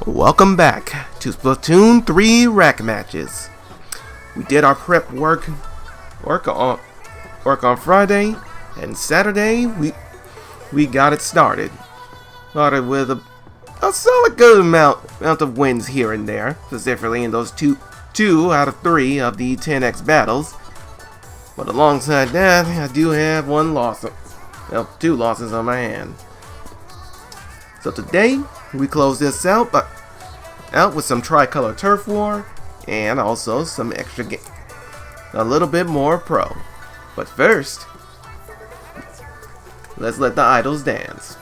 Welcome back to Splatoon 3 RAC Matches. We did our prep work on Friday, and Saturday we got it started. Started with a solid good amount of wins here and there, specifically in those two out of 3 of the 10x battles. But alongside that, I do have two losses on my hand. So today we close this out with some Tricolor Turf War and also some extra a little bit more pro. But first, let's let the idols dance.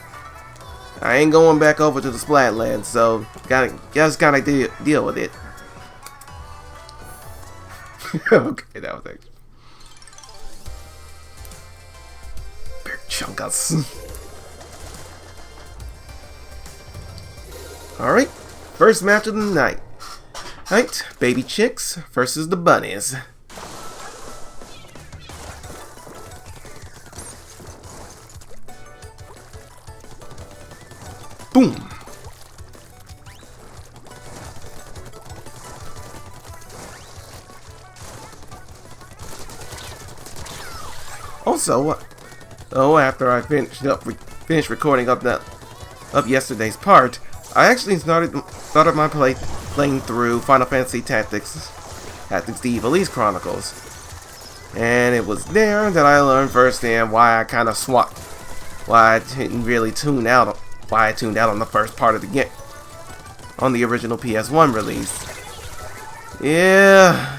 I ain't going back over to the Splatland, so gotta deal with it. Okay, that was actually big chunkus. Alright, first match of the night. Alright, Baby Chicks versus the Bunnies. Boom! Also, after I finished recording up yesterday's part, I actually started my playing through Final Fantasy Tactics the Evil East Chronicles, and it was there that I learned firsthand why I kind of swapped, why I didn't really tune out, why I tuned out on the first part of the game, on the original PS1 release. Yeah,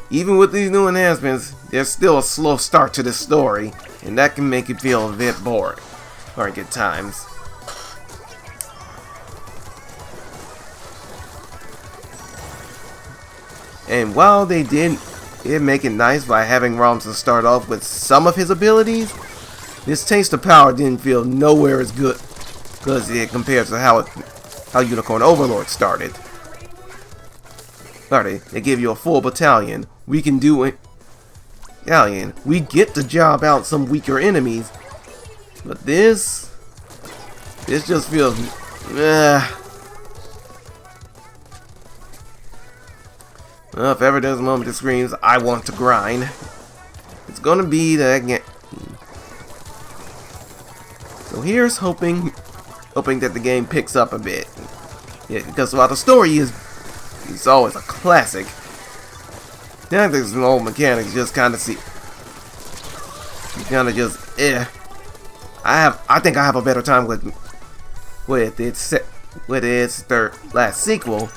even with these new enhancements, there's still a slow start to this story, and that can make it feel a bit boring at times. And while they did make it nice by having Rom start off with some of his abilities, this taste of power didn't feel nowhere as good as it compared to how Unicorn Overlord started. They give you a full battalion. We can do it. We get to job out some weaker enemies, but this just feels. Well, if ever there's a moment that screams, I want to grind, it's gonna be that game. So here's hoping that the game picks up a bit. Yeah, because while the story is always a classic, tactics and old mechanics just kind of I think I have a better time with its last sequel,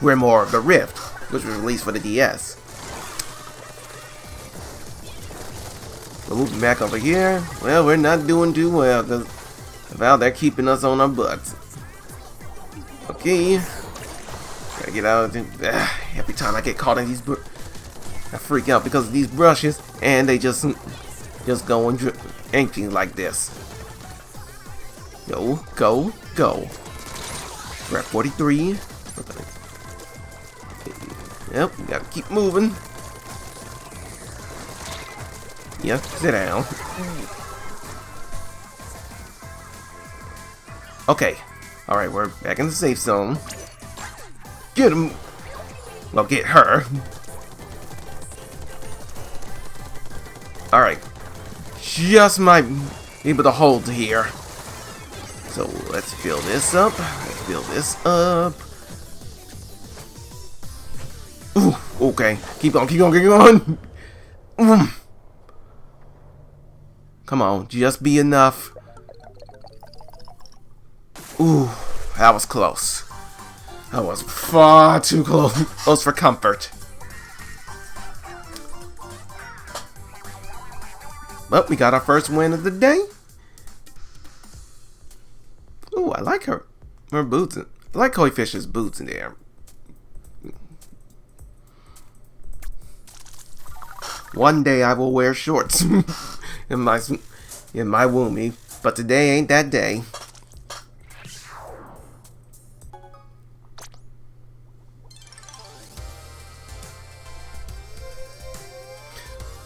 Grimoire of the Rift, which was released for the DS. So moving back over here, well, we're not doing too well because they're keeping us on our butts. Okay, gotta get out. Every time I get caught in these, I freak out because of these brushes, and they just go and empty like this. Go. We're at 43. Yep, we gotta keep moving. Yep, sit down. Okay. Alright, we're back in the safe zone. Get him. Well, get her. Alright. Just might be able to hold here. So, let's fill this up. Ooh, okay. Keep on. Come on, just be enough. Ooh, that was close. That was far too close for comfort. Well, we got our first win of the day. Ooh, I like her boots. I like Koi Fish's boots in there. One day I will wear shorts in my Woomy, but today ain't that day.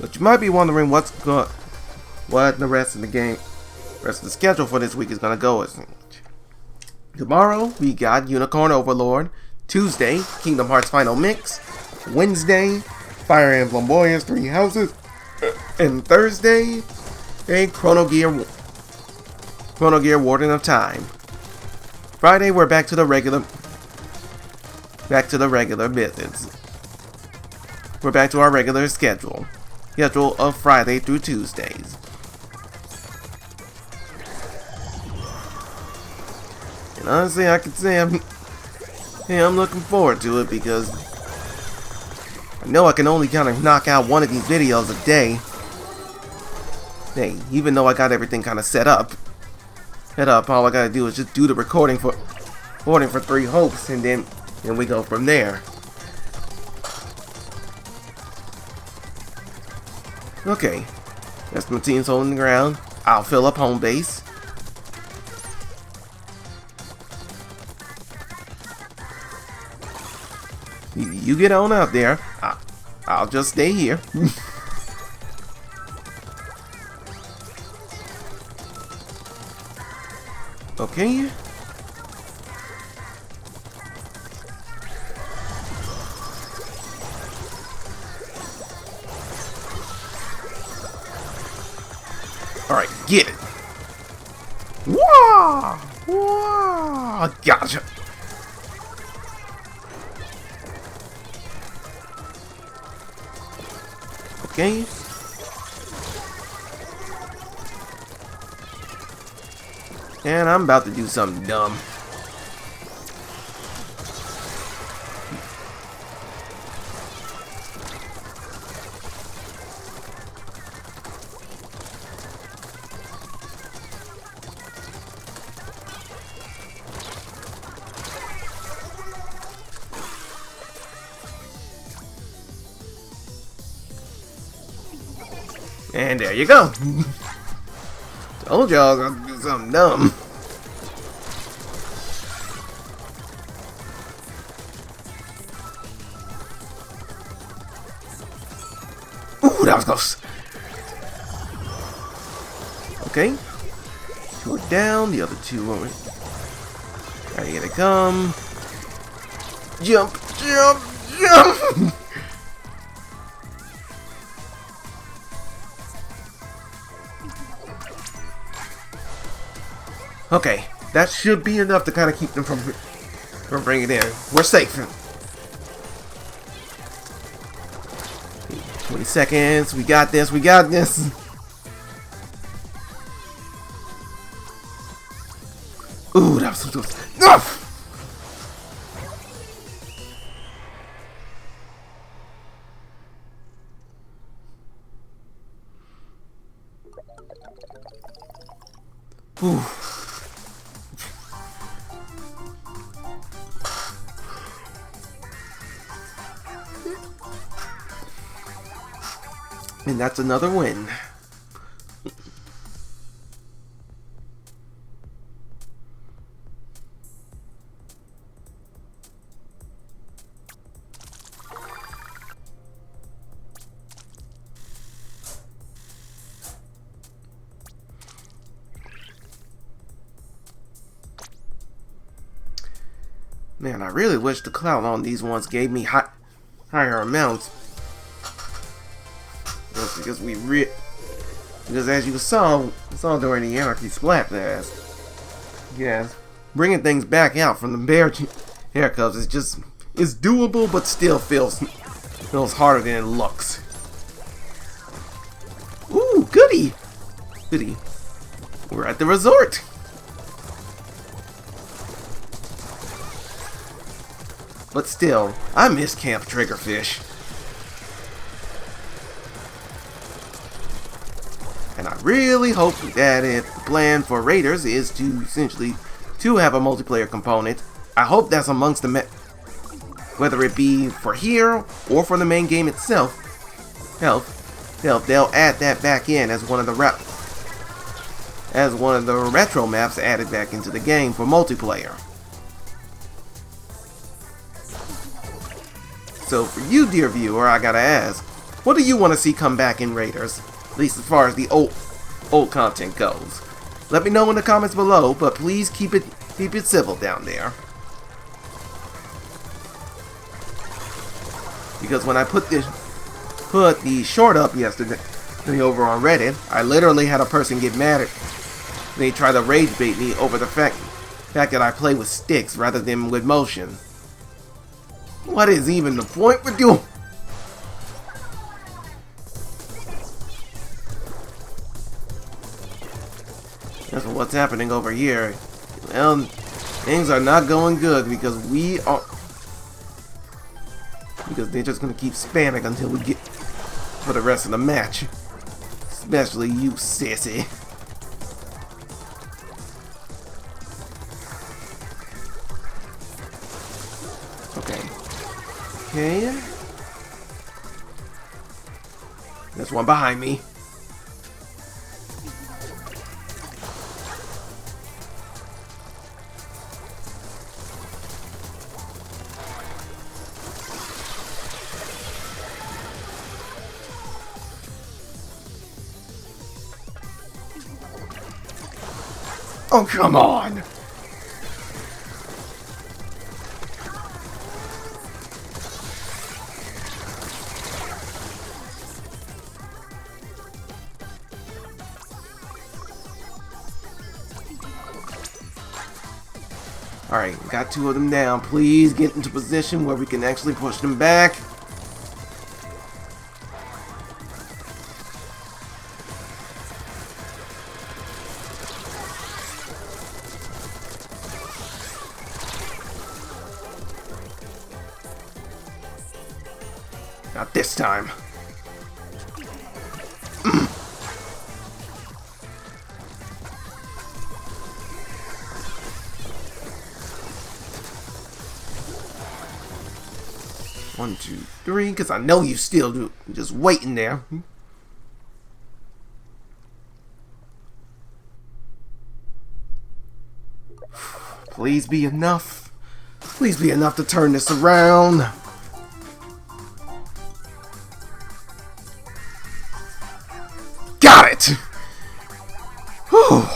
But you might be wondering what the rest of the schedule for this week is gonna go as. Tomorrow, we got Unicorn Overlord. Tuesday, Kingdom Hearts Final Mix. Wednesday, Fire Emblem Warriors 3 Houses. And Thursday, a Chrono Gear Warden of Time. Friday, we're back to the regular business. We're back to our regular schedule of Friday through Tuesdays. And honestly, I can say I'm looking forward to it because I know I can only kind of knock out one of these videos a day. Hey, even though I got everything kind of set up, all I gotta do is just do the recording for 3 Hopes, and then we go from there. Okay, that's my team's holding the ground. I'll fill up home base. You get on out there. I'll just stay here. Okay. Alright, get it. Wah! Wah! Gotcha. Okay. And I'm about to do something dumb. And there you go. Told y'all I was gonna do something dumb. Ooh, that was close. Okay. 2 are down, the other 2 are... Alright, here they come. Jump, jump, jump! Okay, that should be enough to kind of keep them from bringing it in. We're safe. 20 seconds. We got this. We got this. Ooh, that was so close. No! Ooh. And that's another win. Man, I really wish the clout on these ones gave me higher amounts. Because because as you saw during the Anarchy Splatfest, yes, bringing things back out from the bare haircuts is doable, but still feels harder than it looks. Ooh, goody, goody. We're at the resort. But still, I miss Camp Triggerfish. And I really hope that if the plan for Raiders is to essentially have a multiplayer component, I hope that's amongst the whether it be for here or for the main game itself. They'll add that back in as one of the retro maps added back into the game for multiplayer. So for you, dear viewer, I gotta ask, what do you want to see come back in Raiders? At least as far as the old content goes. Let me know in the comments below, but please keep it Keep it civil down there. Because when I put the short up yesterday over on Reddit, I literally had a person get mad at me. They try to rage bait me over the fact that I play with sticks rather than with motion. What is even the point with you? That's what's happening over here. Well, things are not going good because they're just gonna keep spamming until we get for the rest of the match. Especially you, sissy. Okay. There's one behind me. Oh, come on! Alright, got two of them down. Please get into position where we can actually push them back. Not this time. One, two, three, because I know you still do. Just waiting there. Please be enough. Please be enough to turn this around. Got it! Whew.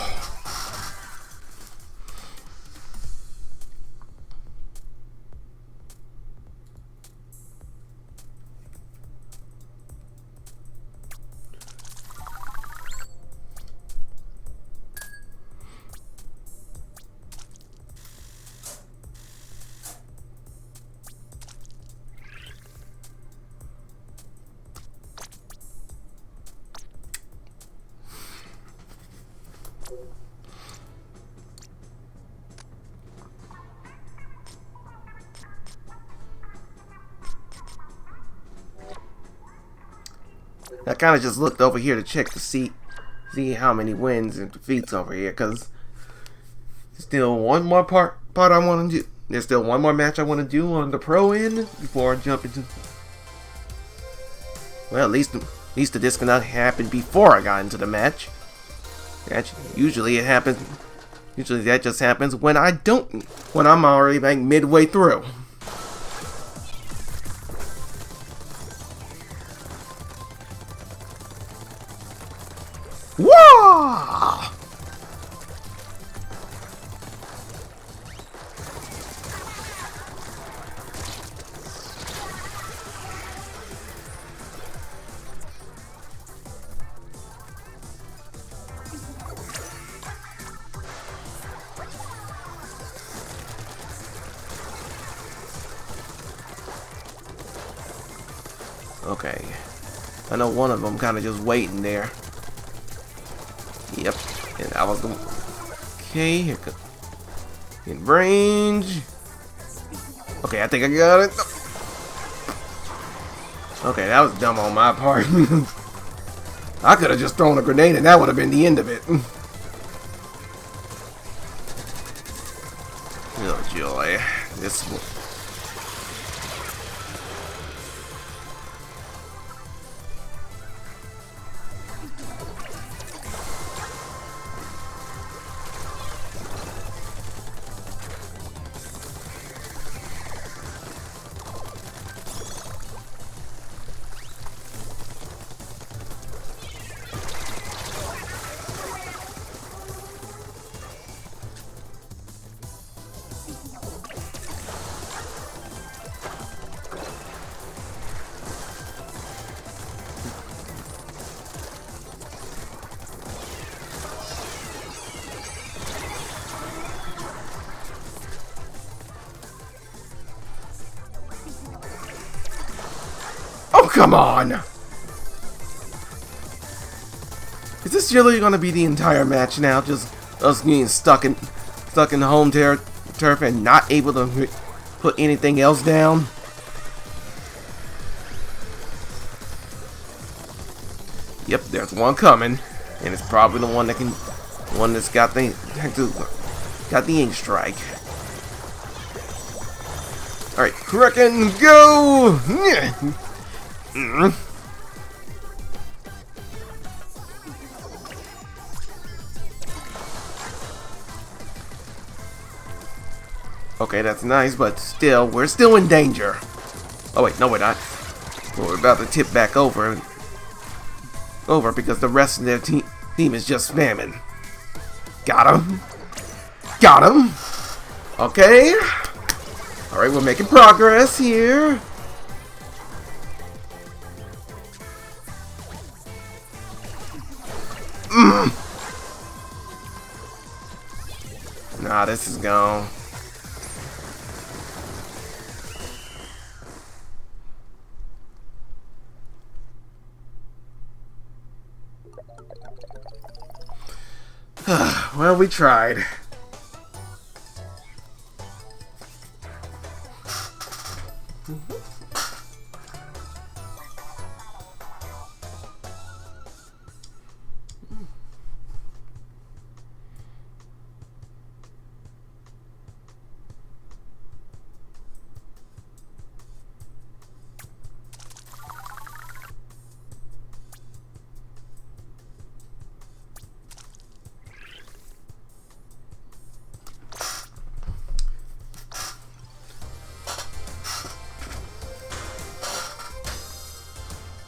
I kind of just looked over here to check to see how many wins and defeats over here, because there's still one more part I want to do. There's still one more match I want to do on the pro end before I jump into. Well, at least the disconnect happened before I got into the match. Usually it happens. Usually that just happens when I'm already like midway through. Whoa! Okay. I know one of them kind of just waiting there. Yep. And I was going. Okay, here comes. In range. Okay, I think I got it. Okay, that was dumb on my part. I could have just thrown a grenade and that would have been the end of it. Oh, joy. This one. come on! Is this really gonna be the entire match now? Just us being stuck in home turf and not able to put anything else down? Yep, there's one coming, and it's probably the one that's got the ink strike. All right, Kraken, go! Okay, that's nice, but still, we're still in danger. Oh wait, no we're not. We're about to tip back over because the rest of their team is just spamming. Got him. Got him. Okay. Alright, we're making progress here. Nah, this is gone. Well, we tried.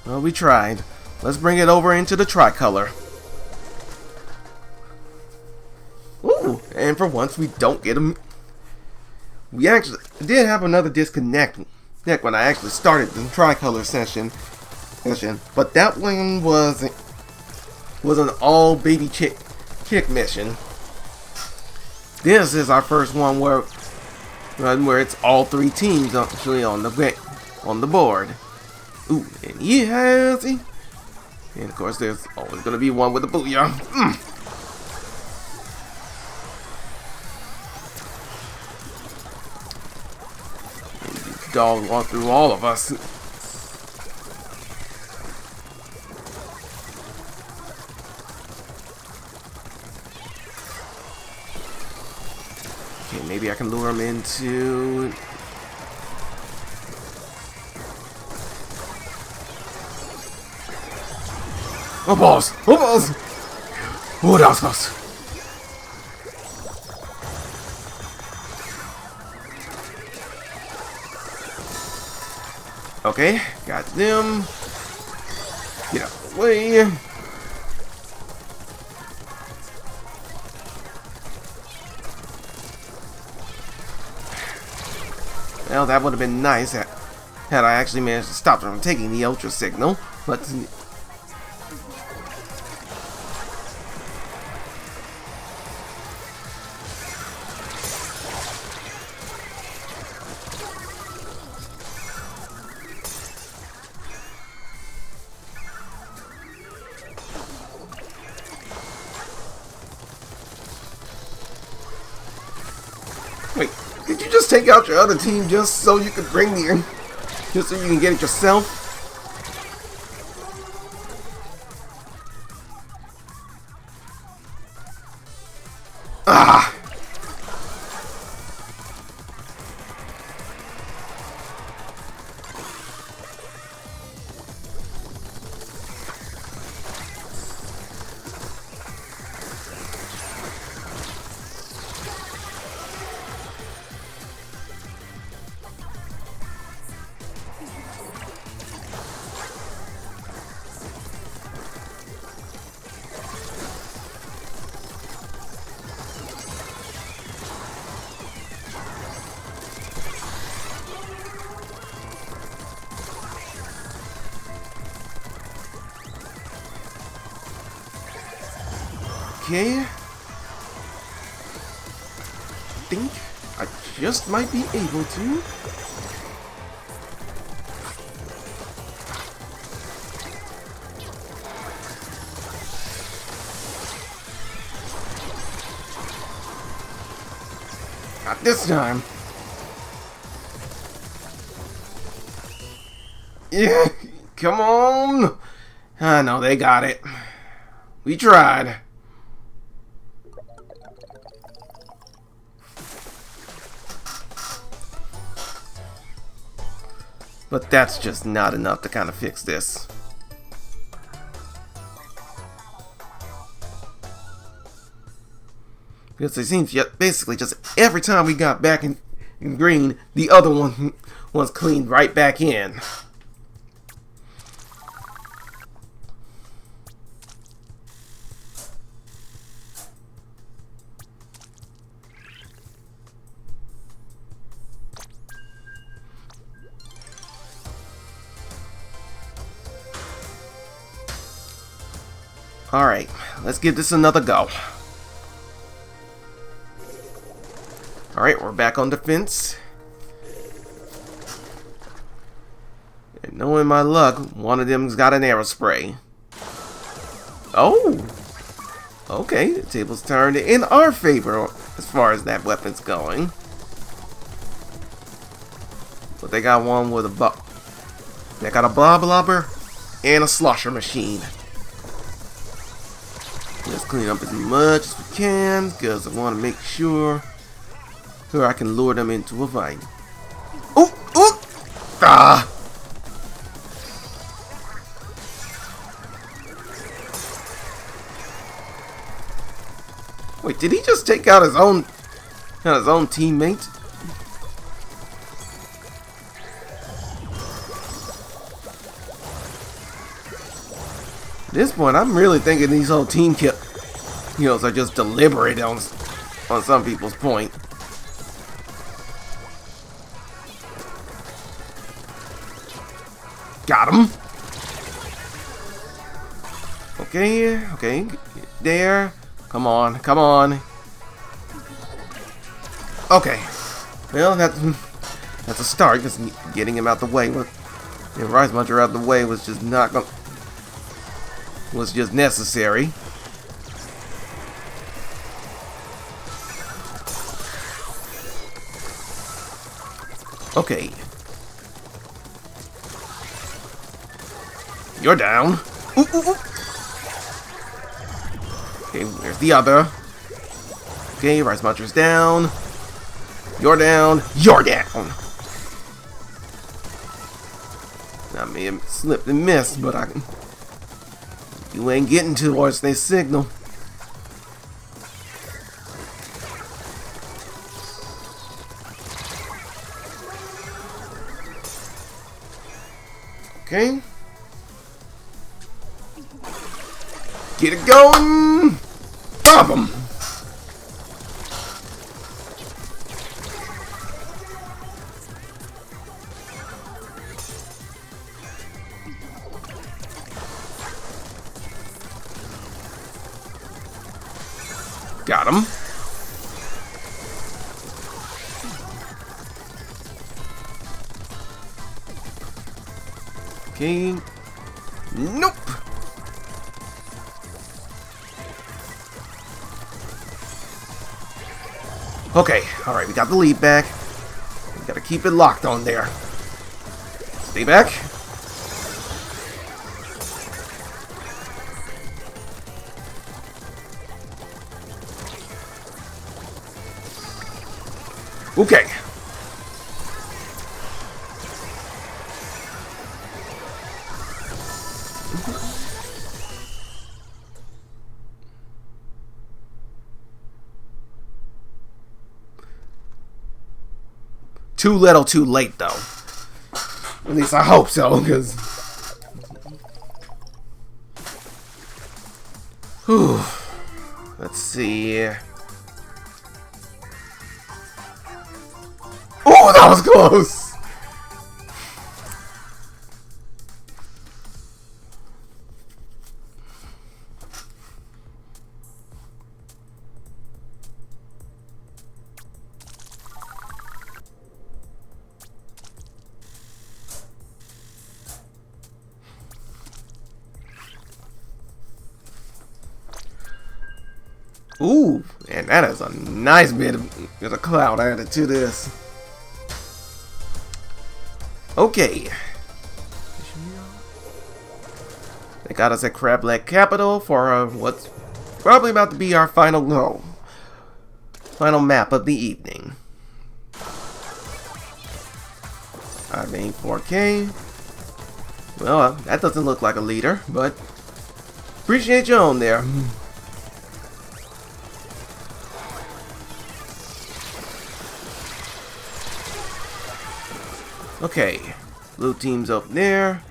Well, we tried. Let's bring it over into the Tricolor. Ooh, and for once we don't get them. We actually did have another disconnect when I actually started the Tricolor session, but that one was an all baby chick mission. This is our first one where it's all three teams actually on the board. Ooh, and yes, and of course there's always gonna be one with a booyah. These dogs walk through all of us. Okay, maybe I can lure him into. Oh balls! Oh balls! Oh, that was close. Okay, got them. Get out of the way. Well, that would have been nice had I actually managed to stop them from taking the ultra signal, but. Wait, did you just take out your other team just so you could bring the in? Just so you can get it yourself? Ah! Okay. I think I just might be able to. Not this time. Yeah, come on. I know they got it. We tried. But that's just not enough to kind of fix this. Because it seems basically just every time we got back in green, the other one was cleaned right back in. Alright, let's give this another go. Alright, we're back on defense. And knowing my luck, one of them's got an arrow spray. Oh! Okay, the table's turned in our favor as far as that weapon's going. But they got one with a they got a blobber and a slosher machine. Let's clean up as much as we can, because I want to make sure I can lure them into a fight. Ooh! Ooh! Ah! Wait, did he just take out his own teammate? At this point, I'm really thinking these whole team kills are just deliberate on some people's point. Got him. Okay, okay, there. Come on, come on. Okay. Well, that's a start. Just getting him out the way. Rise Muncher out the way was just not gonna. Was just necessary. Okay. You're down. Ooh, ooh, ooh. Okay, where's the other? Okay, Rise Muncher's down. You're down. You're down. I may have slipped and missed, but you ain't getting towards their signal. Okay. Get it going! Stop him! Got him. Okay. Nope. Okay, alright, we got the lead back. We gotta keep it locked on there. Stay back. Okay. Too little, too late, though. At least I hope so, because... Whew. Let's see... Oh, that was close! Ooh, and that is a nice bit of cloud added to this. Okay. They got us at Crab Leg Capital for what's probably about to be our final map of the evening. I mean 4K. Well, that doesn't look like a leader, but appreciate your own there. Okay, blue team's up there.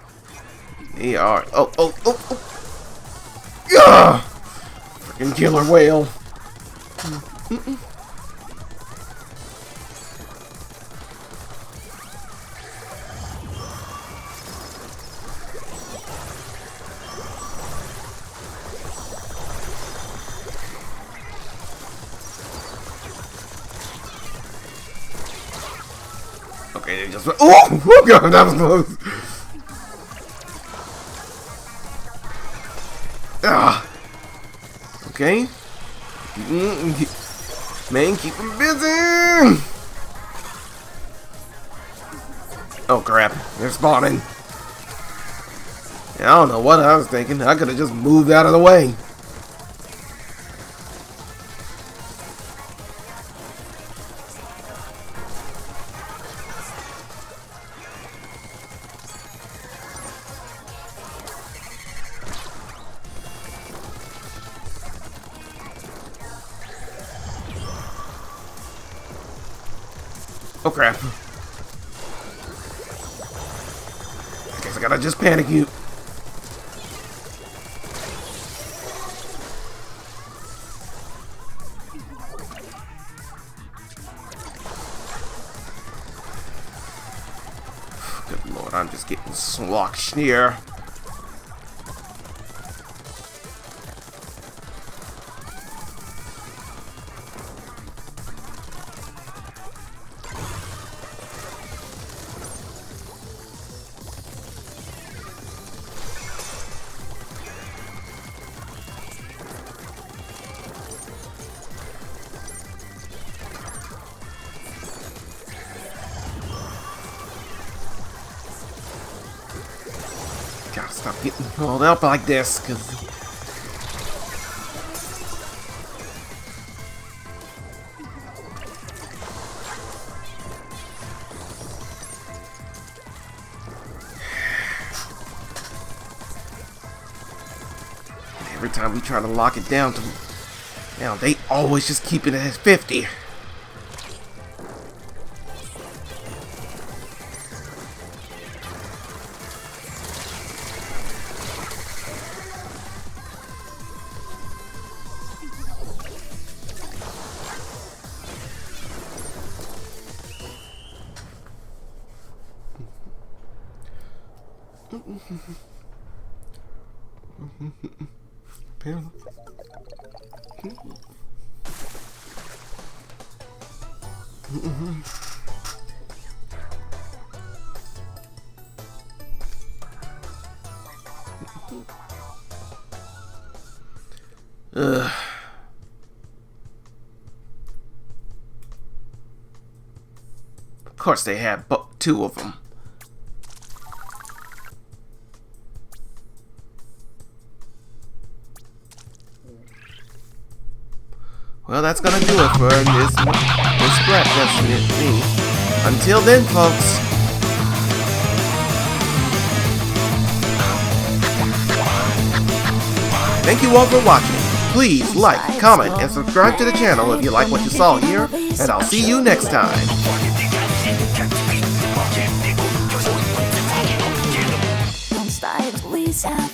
They are. Oh. Yeah! Freaking killer whale. Okay, they just. Oh god, that was close. Ah. Okay. Man, keep him busy. Oh crap, they're spawning. Yeah, I don't know what I was thinking. I could have just moved out of the way. Oh crap. I guess I gotta just panic you. Good lord, I'm just getting sloshed here. Gotta stop getting pulled up like this, cause every time we try to lock it down to, they always just keep it at 50. Ugh. Of course they have two of them. Well, that's gonna do it for this Splatfest with me. Until then, folks. Thank you all for watching. Please like, comment, and subscribe to the channel if you like what you saw here, and I'll see you next time. Style, we sound,